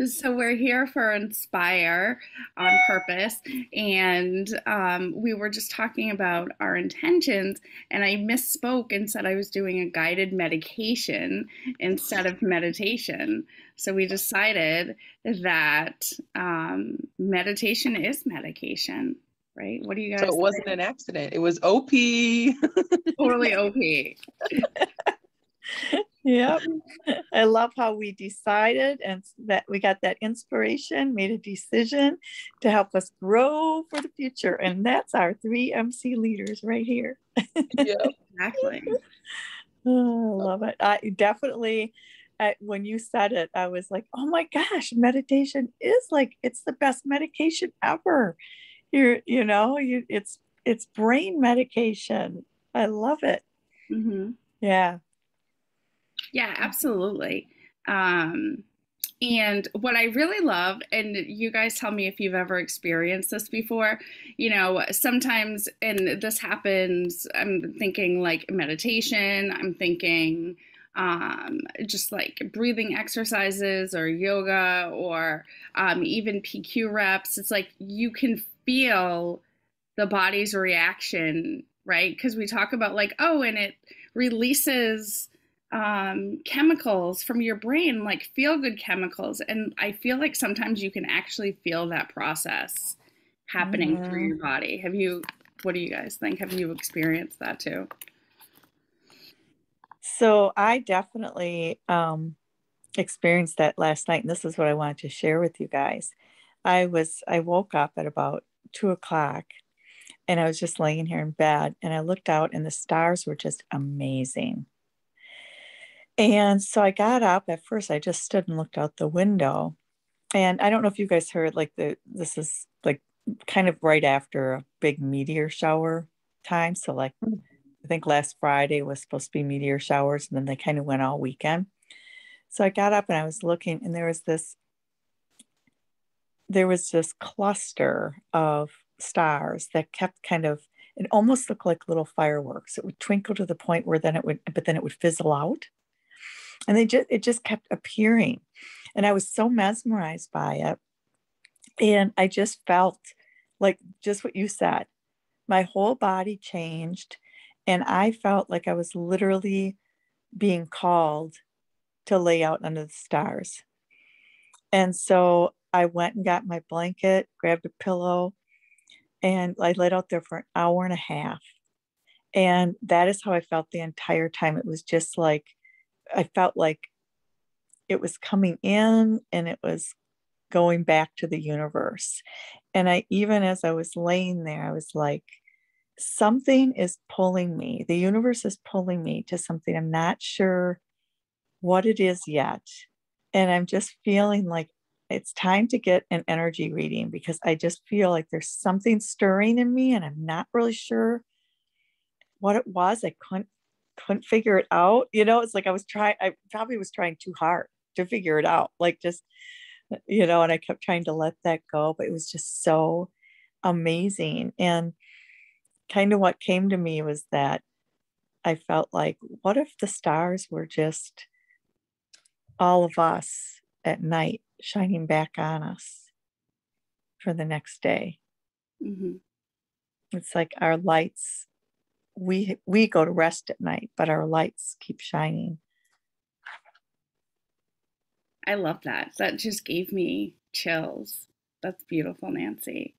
So we're here for Inspire on purpose, and we were just talking about our intentions, and I misspoke and said I was doing a guided medication instead of meditation. So we decided that meditation is medication, right? What do you So guys it wasn't think? an accident. It was OP. Totally OP. Yep. I love how we decided and that we got that inspiration, made a decision to help us grow for the future. And that's our three MC leaders right here. Yeah. Exactly. Oh, I love it. I definitely, when you said it, I was like, oh my gosh, meditation is like, it's the best medication ever. It's brain medication. I love it. Hmm. Yeah. Yeah, absolutely. Um, And what I really love, and you guys tell me if you've ever experienced this before, sometimes, and this happens, I'm thinking like meditation, I'm thinking just like breathing exercises or yoga or even PQ reps. It's like you can feel the body's reaction, right? Because we talk about like, oh, and it releases chemicals from your brain, like feel good chemicals. And I feel like sometimes you can actually feel that process happening through Mhm. your body. What do you guys think? Have you experienced that too? So I definitely experienced that last night, and this is what I wanted to share with you guys. I woke up at about 2 o'clock, and I was just laying here in bed, and I looked out, and the stars were just amazing. And so I got up. At first, I just stood and looked out the window, and I don't know if you guys heard like this is like kind of right after a big meteor shower time. So like I think last Friday was supposed to be meteor showers, and then they kind of went all weekend. So I got up and I was looking, and there was this cluster of stars that kept kind of, it almost looked like little fireworks. It would twinkle to the point where then it would fizzle out. And it just kept appearing. And I was so mesmerized by it. And I just felt like just what you said. My whole body changed. And I felt like I was literally being called to lay out under the stars. And so I went and got my blanket, grabbed a pillow, and I laid out there for an hour and a half. And that is how I felt the entire time. It was just like, I felt like it was coming in and it was going back to the universe. And even as I was laying there, I was like, something is pulling me. The universe is pulling me to something. I'm not sure what it is yet. And I'm just feeling like it's time to get an energy reading because I just feel like there's something stirring in me and I'm not really sure what it was. I couldn't figure it out. It's like I probably was trying too hard to figure it out. Like just, and I kept trying to let that go, but it was just so amazing. And kind of what came to me was that I felt like, what if the stars were just all of us at night shining back on us for the next day? Hmm. It's like our lights, we go to rest at night, but our lights keep shining. I love that. That just gave me chills. That's beautiful, Nancy.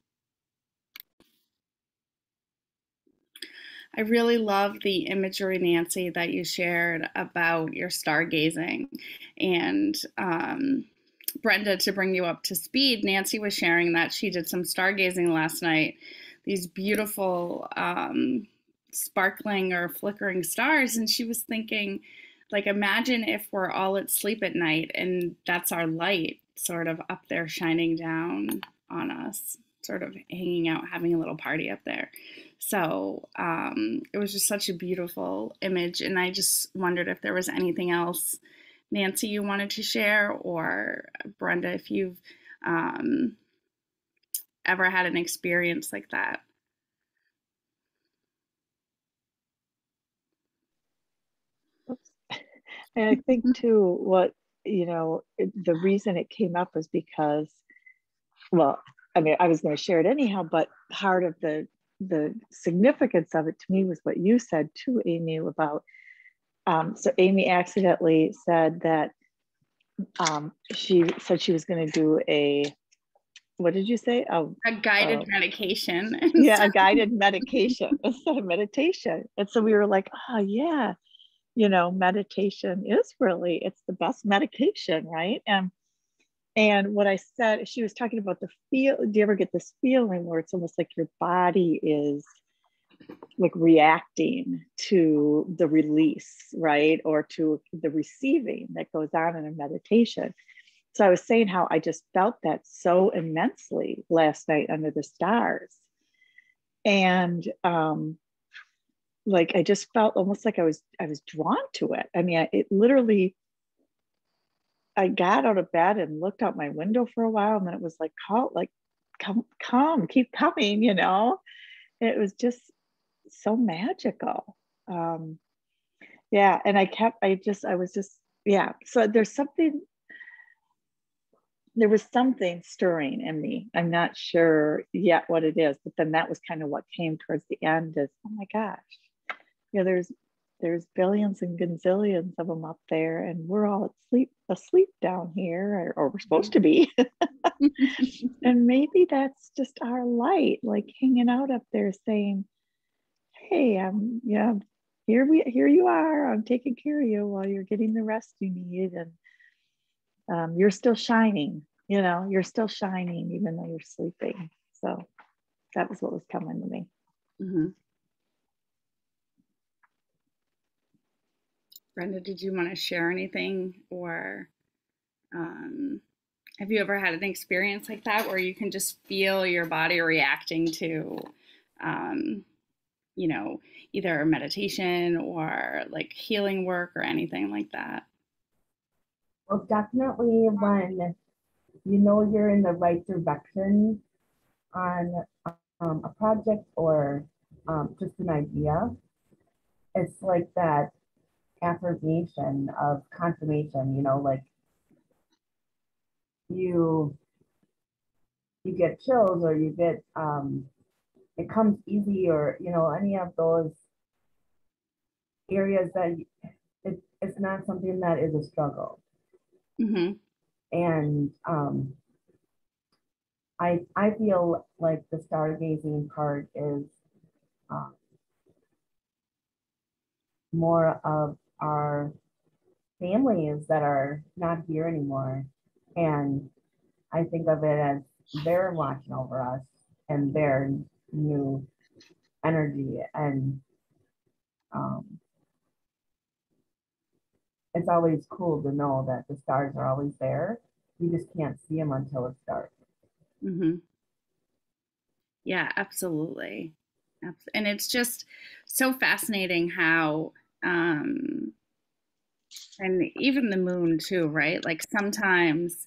I really love the imagery, Nancy, that you shared about your stargazing. And Brenda, to bring you up to speed, Nancy was sharing that she did some stargazing last night. These beautiful, sparkling or flickering stars. And she was thinking, like, imagine if we're all at sleep at night and that's our light sort of up there shining down on us, sort of hanging out, having a little party up there. So it was just such a beautiful image. And I just wondered if there was anything else, Nancy, you wanted to share, or Brenda, if you've um, ever had an experience like that. And I think too, what the reason it came up was because, well, I mean, I was going to share it anyhow, but part of the significance of it to me was what you said too, Amy, about, so Amy accidentally said that she said she was going to do what did you say? A guided medication. Yeah, a guided medication instead of meditation. And so we were like, oh yeah, meditation is really, it's the best medication, right? And what I said, she was talking about do you ever get this feeling where it's almost like your body is like reacting to the release, right? Or to the receiving that goes on in a meditation. So I was saying how I just felt that so immensely last night under the stars. And like I just felt almost like I was drawn to it. I mean, it literally, I got out of bed and looked out my window for a while, and then it was like, come, keep coming, It was just so magical. Yeah. And yeah. So there was something stirring in me. I'm not sure yet what it is, but then that was kind of what came towards the end is, oh my gosh, there's billions and gazillions of them up there, and we're all asleep down here, or we're supposed to be. And maybe that's just our light, like hanging out up there saying, hey, here you are. I'm taking care of you while you're getting the rest you need. And you're still shining, you're still shining even though you're sleeping. So that was what was coming to me. Mm-hmm. Brenda, did you want to share anything, or have you ever had an experience like that where you can just feel your body reacting to, either meditation or like healing work or anything like that? Well, definitely when you're in the right direction on a project or just an idea, it's like that affirmation of confirmation, like you get chills, or you get it comes easy, or any of those areas that it's not something that is a struggle. Mm-hmm. And I feel like the stargazing part is more of our families that are not here anymore. And I think of it as they're watching over us and their new energy. And it's always cool to know that the stars are always there. You just can't see them until it's dark. Mm-hmm. Yeah, absolutely. And it's just so fascinating how, and even the moon too, right? Like sometimes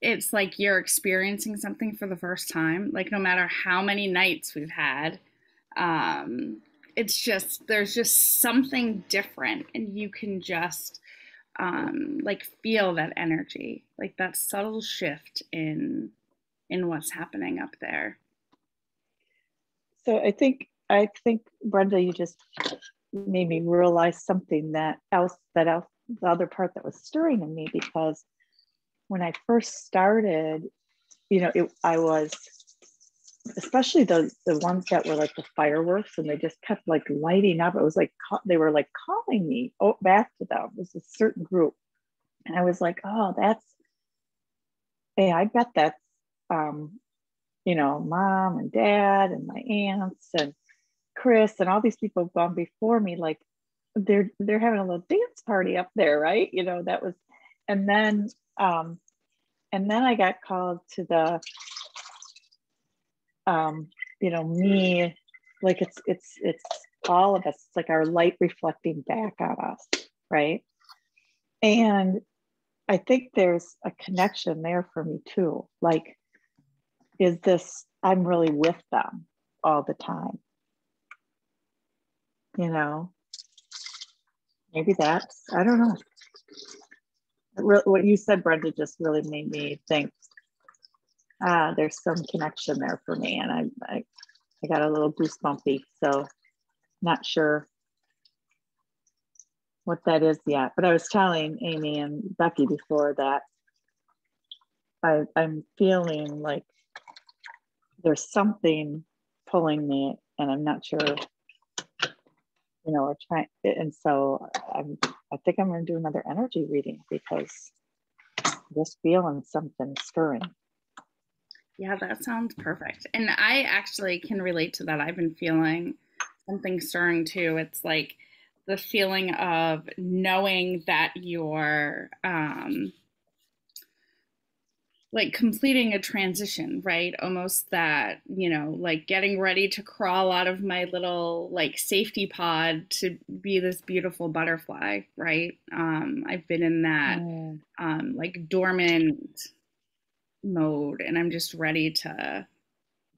it's like you're experiencing something for the first time, like no matter how many nights we've had, it's just, there's just something different, and you can just like feel that energy, like that subtle shift in what's happening up there. So I think Brenda, you just made me realize something the other part that was stirring in me, because when I first started, I was, especially the ones that were like the fireworks, and they just kept like lighting up. It was like they were like calling me back to them. It was a certain group, and I was like, oh, I bet that's mom and dad and my aunts and Chris and all these people have gone before me. Like they're having a little dance party up there, right? That was, and then I got called to the me, like it's all of us. It's like our light reflecting back on us, right? And I think there's a connection there for me too. Like, I'm really with them all the time, maybe that's, I don't know. What you said, Brenda, just really made me think, there's some connection there for me. And I got a little goosebumpy, so not sure what that is yet. But I was telling Amy and Becky before that I'm feeling like there's something pulling me, and I'm not sure, or trying. And so I think I'm going to do another energy reading because I'm just feeling something stirring. Yeah, that sounds perfect. And I actually can relate to that. I've been feeling something stirring too. It's like the feeling of knowing that you're like completing a transition, right? Almost that, like getting ready to crawl out of my little like safety pod to be this beautiful butterfly, right? I've been in that like dormant mode, and I'm just ready to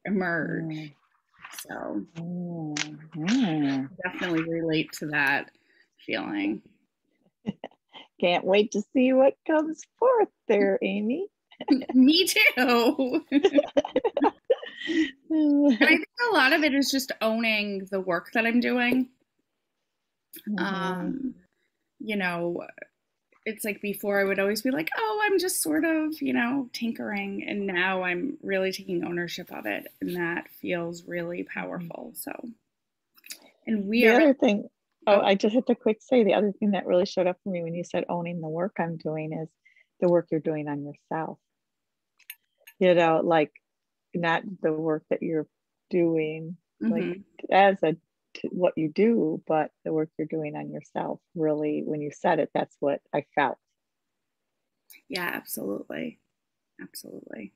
emerge. So definitely relate to that feeling. Can't wait to see what comes forth there, Amy. Me too. And I think a lot of it is just owning the work that I'm doing. It's like before I would always be like, oh, I'm just sort of, tinkering. And now I'm really taking ownership of it. And that feels really powerful. So, and the other thing, I just have to quick say, the other thing that really showed up for me when you said owning the work I'm doing is the work you're doing on yourself. Like not the work that you're doing, like as what you do, but the work you're doing on yourself. Really, when you said it, that's what I felt. Yeah, absolutely. Absolutely.